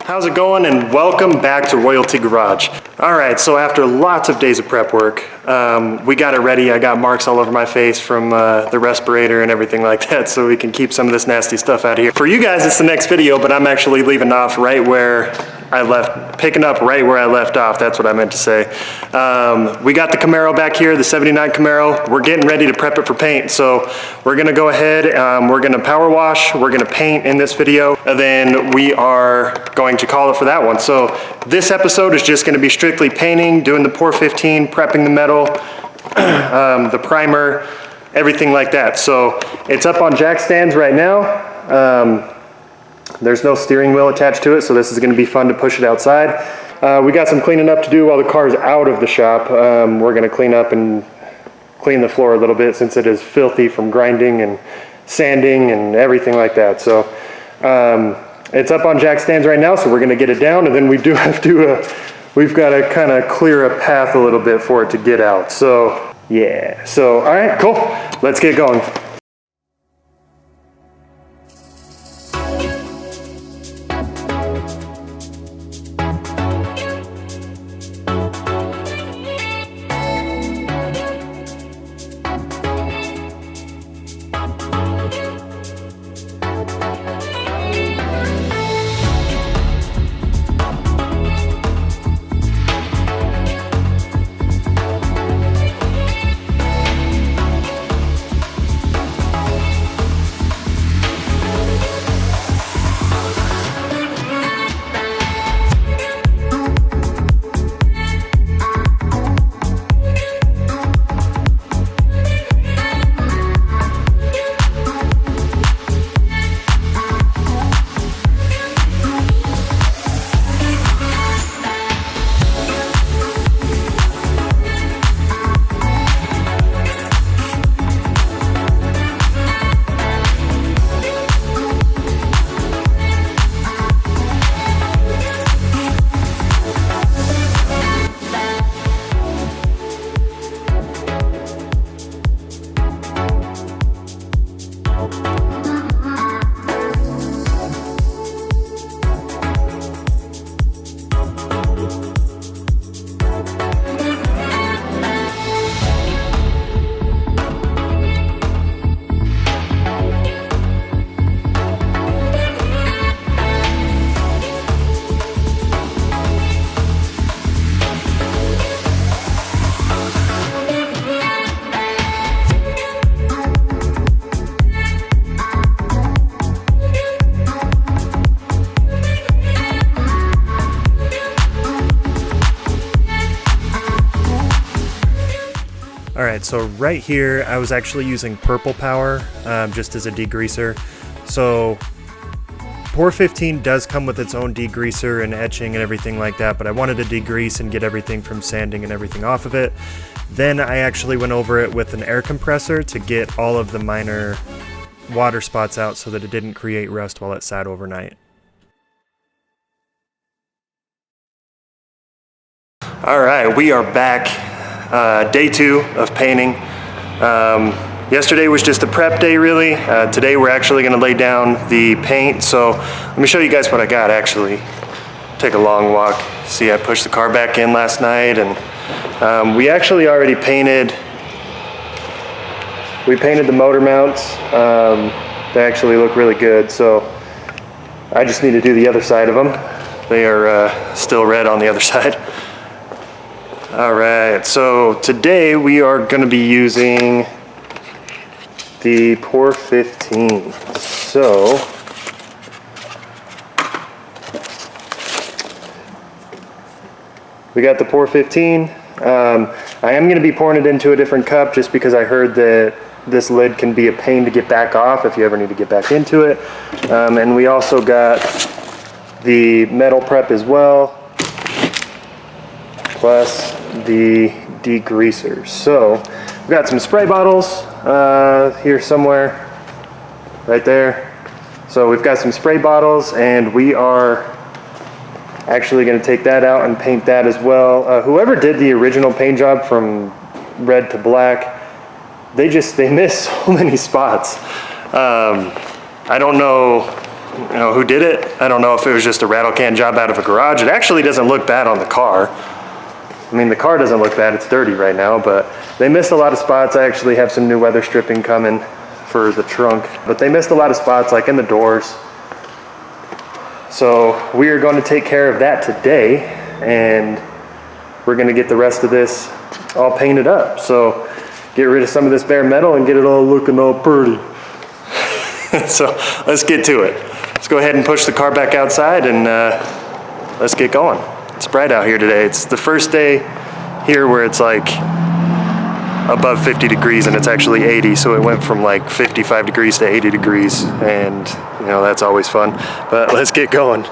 How's it going? And welcome back to Royalty Garage. All right, so after lots of days of prep work, we got it ready. I got marks all over my face from the respirator and everything like that, so we can keep some of this nasty stuff out of here. For you guys, it's the next video, but I'm actually leaving off right where I left, picking up right where I left off. That's what I meant to say. We got the Camaro back here, the 79 Camaro. We're getting ready to prep it for paint. So we're gonna go ahead, we're gonna power wash, we're gonna paint in this video, and then we are going to call it for that one. So this episode is just gonna be strictly painting, doing the POR-15, prepping the metal, the primer, everything like that. So it's up on jack stands right now. There's no steering wheel attached to it, so this is going to be fun to push it outside. We got some cleaning up to do while the car's out of the shop. We're going to clean up and clean the floor a little bit since it is filthy from grinding and sanding and everything like that. So it's up on jack stands right now, so we're going to get it down, and then we do have to, we've got to kind of clear a path a little bit for it to get out. So yeah, so all right, cool. Let's get going. All right, so right here, I was actually using purple power just as a degreaser. So POR-15 does come with its own degreaser and etching and everything like that, but I wanted to degrease and get everything from sanding and everything off of it. Then I actually went over it with an air compressor to get all of the minor water spots out so that it didn't create rust while it sat overnight. All right, we are back. Day 2 of painting. Yesterday was just a prep day, really. Today we're actually going to lay down the paint. So let me show you guys what I got. Actually, take a long walk. See, I pushed the car back in last night, and we actually already painted. We painted the motor mounts. They actually look really good. So I just need to do the other side of them. They are still red on the other side. All right, so today we are going to be using the POR-15. So we got the POR-15. I am going to be pouring it into a different cup just because I heard that this lid can be a pain to get back off if you ever need to get back into it. And we also got the metal prep as well, plus the degreasers. So we've got some spray bottles here somewhere, right there. So we've got some spray bottles, and we are actually going to take that out and paint that as well. Whoever did the original paint job from red to black, they missed so many spots. I don't know You know, who did it? I don't know if it was just a rattle can job out of a garage. It actually doesn't look bad on the car. I mean, the car doesn't look bad, it's dirty right now, but they missed a lot of spots. I actually have some new weather stripping coming for the trunk, but they missed a lot of spots, like in the doors. So we are going to take care of that today, and we're going to get the rest of this all painted up. So get rid of some of this bare metal and get it all looking all pretty. So let's get to it. Let's go ahead and push the car back outside and let's get going. It's bright out here today. It's the first day here where it's like above 50 degrees and it's actually 80. So it went from like 55 degrees to 80 degrees, and you know, that's always fun. But let's get going.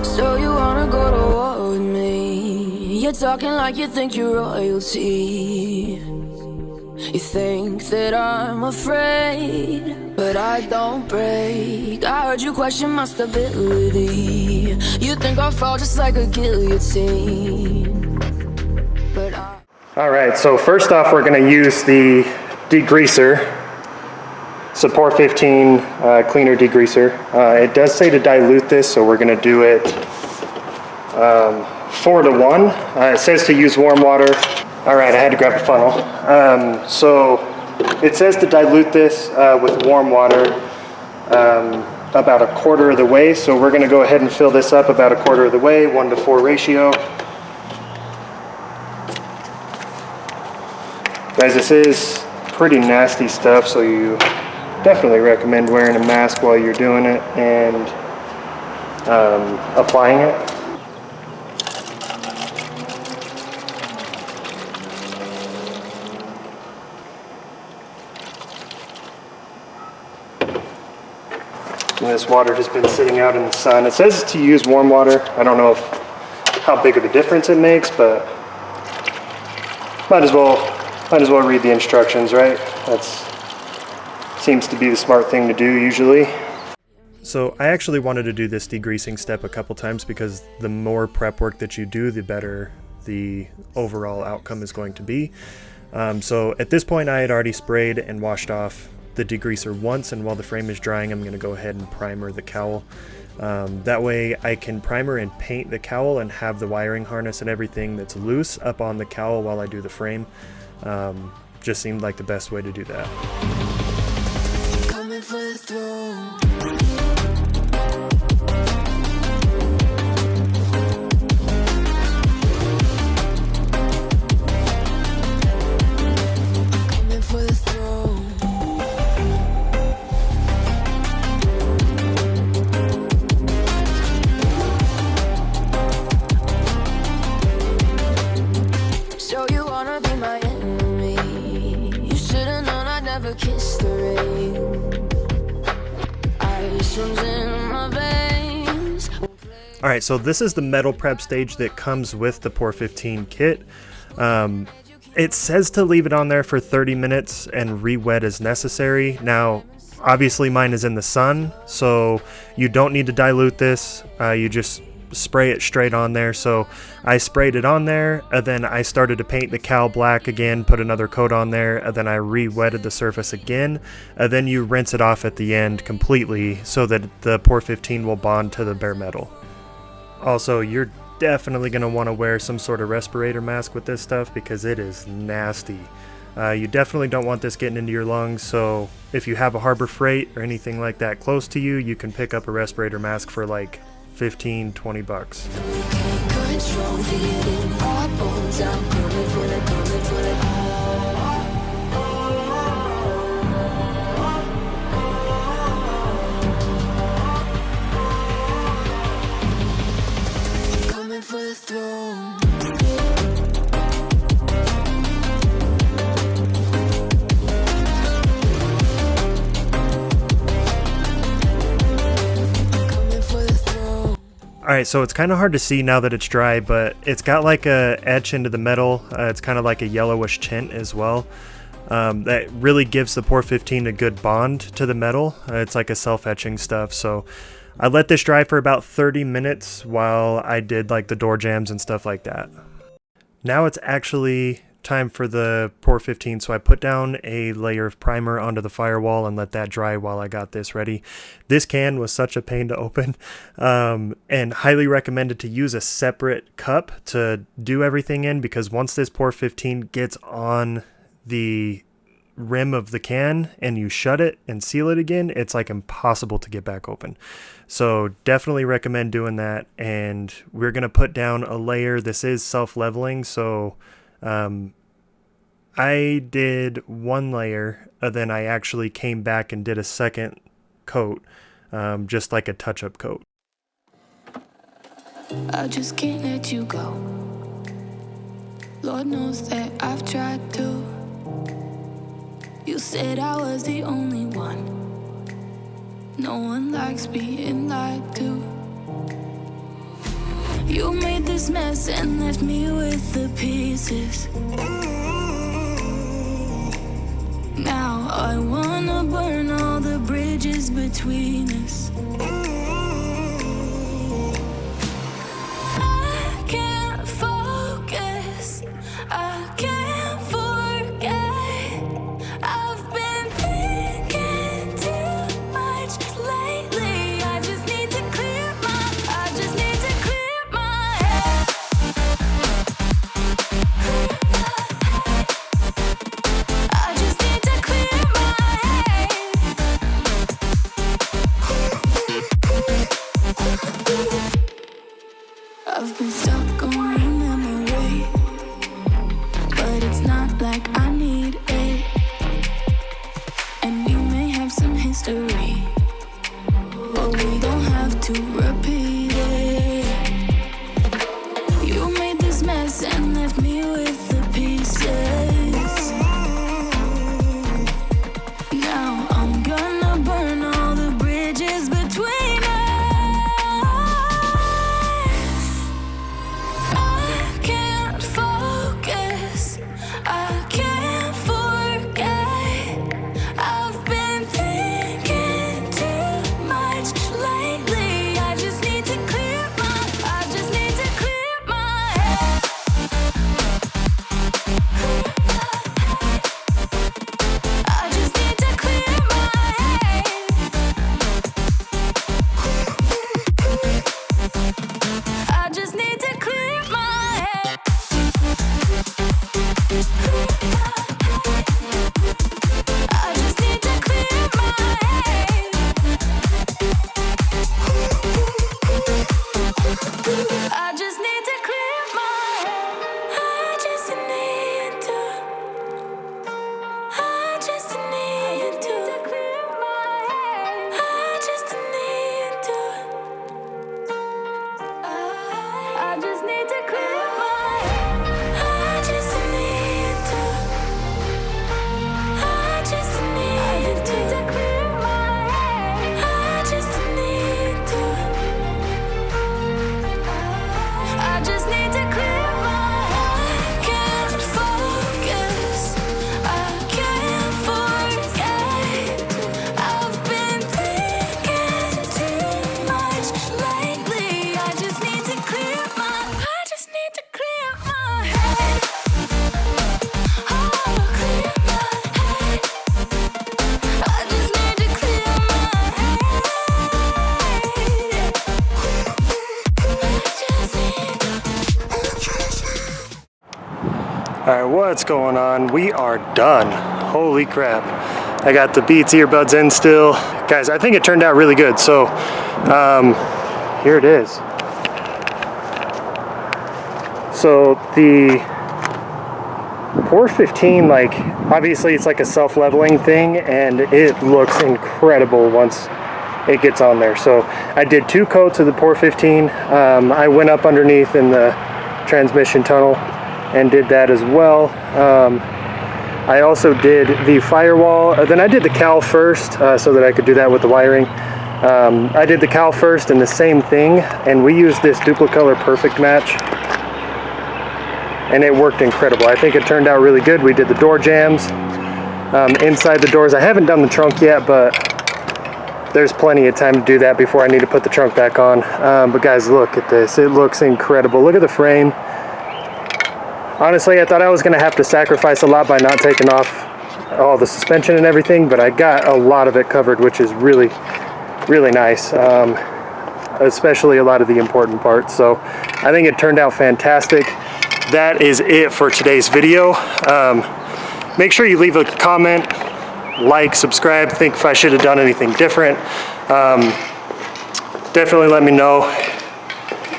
So you wanna go to war with me? You're talking like you think you're royalty. You think that I'm afraid, but I don't break. I heard you question my stability. You think I'll fall just like a guillotine, but All right, so first off, we're gonna use the degreaser. It's a POR-15 cleaner degreaser. It does say to dilute this, so we're gonna do it 4 to 1. It says to use warm water. All right, I had to grab a funnel. So it says to dilute this with warm water about 1/4 of the way. So we're gonna go ahead and fill this up about 1/4 of the way, 1 to 4 ratio. Guys, this is pretty nasty stuff, so you definitely recommend wearing a mask while you're doing it and applying it. And this water has been sitting out in the sun. It says to use warm water. I don't know how big of a difference it makes, but might as well read the instructions, right? That's seems to be the smart thing to do usually. So I actually wanted to do this degreasing step a couple times because the more prep work that you do, the better the overall outcome is going to be. So at this point I had already sprayed and washed off the degreaser once, and while the frame is drying, I'm going to go ahead and primer the cowl. That way I can primer and paint the cowl and have the wiring harness and everything that's loose up on the cowl while I do the frame. Just seemed like the best way to do that. Coming for the throne. Kiss the rain. Ice runs in my veins. Alright, so this is the metal prep stage that comes with the POR-15 kit. It says to leave it on there for 30 minutes and re-wet as necessary. Now, obviously mine is in the sun, so you don't need to dilute this. You just spray it straight on there. So I sprayed it on there, and then I started to paint the cowl black again, put another coat on there, and then I re-wetted the surface again, and then you rinse it off at the end completely so that the POR-15 will bond to the bare metal. Also, you're definitely going to want to wear some sort of respirator mask with this stuff because it is nasty. You definitely don't want this getting into your lungs, so if you have a Harbor Freight or anything like that close to you, you can pick up a respirator mask for like 15-20 bucks. Coming for the throne. Alright, so it's kind of hard to see now that it's dry, but it's got like a etch into the metal. It's kind of like a yellowish tint as well. That really gives the POR-15 a good bond to the metal. It's like a self-etching stuff, so I let this dry for about 30 minutes while I did like the door jambs and stuff like that. Now it's actually time for the POR-15, so I put down a layer of primer onto the firewall and let that dry while I got this ready. This can was such a pain to open, and highly recommended to use a separate cup to do everything in, because once this POR-15 gets on the rim of the can and you shut it and seal it again, it's like impossible to get back open. So definitely recommend doing that. And we're going to put down a layer. This is self-leveling, so I did one layer, then I actually came back and did a second coat, just like a touch-up coat. I just can't let you go. Lord knows that I've tried to. You said I was the only one. No one likes being lied to. You made this mess and left me with the pieces. Now I wanna burn all the bridges between us. I can't focus, I can't forget. I've been thinking too much lately. I just need to clear my head. I just need to clear my head. I've been stuck on your memory, but it's not like I need it. And we may have some history, but we don't have to repeat it. You made this mess and left me with the pieces. Now I'm gonna burn all the bridges between us. I can't focus, I can't forget. I've been thinking too much lately. I just need to clear my head. I just need to clear my head. I just need to clear my head. I just need to clear my head. I just need to clear my head. I just need to. I just need to clear my head. I just need to. I just need to clear my head. I just need to. I just need to clear my head. I just need to. I just need to clear my head. I can't focus, I can't forget. I've been thinking too much lately. I just need to clear my head. Oh, clear my head. I just need to clear my head. All right, what's going on? We are done. Holy crap. I got the Beats earbuds in still. Guys, I think it turned out really good. So, here it is. So the POR-15, like, obviously it's like a self-leveling thing, and it looks incredible once it gets on there. So I did 2 coats of the POR-15. I went up underneath in the transmission tunnel and did that as well. I also did the firewall, then I did the cowl first so that I could do that with the wiring. I did the cowl first and the same thing, and we used this Duplicolor Perfect Match, and it worked incredible. I think it turned out really good. We did the door jambs inside the doors. I haven't done the trunk yet, but there's plenty of time to do that before I need to put the trunk back on. But guys, look at this. It looks incredible. Look at the frame. Honestly, I thought I was gonna have to sacrifice a lot by not taking off all the suspension and everything, but I got a lot of it covered, which is really nice. Especially a lot of the important parts. So I think it turned out fantastic. That is it for today's video. Make sure you leave a comment, like, subscribe, think if I should have done anything different. Definitely let me know.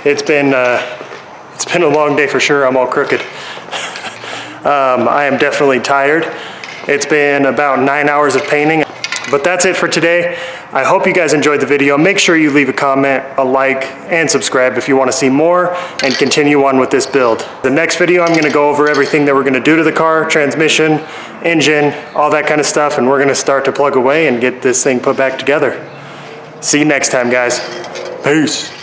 It's been a long day for sure. I'm all crooked. I am definitely tired. It's been about 9 hours of painting. But that's it for today. I hope you guys enjoyed the video. Make sure you leave a comment, a like, and subscribe if you want to see more and continue on with this build. The next video, I'm going to go over everything that we're going to do to the car, transmission, engine, all that kind of stuff, and we're going to start to plug away and get this thing put back together. See you next time, guys. Peace.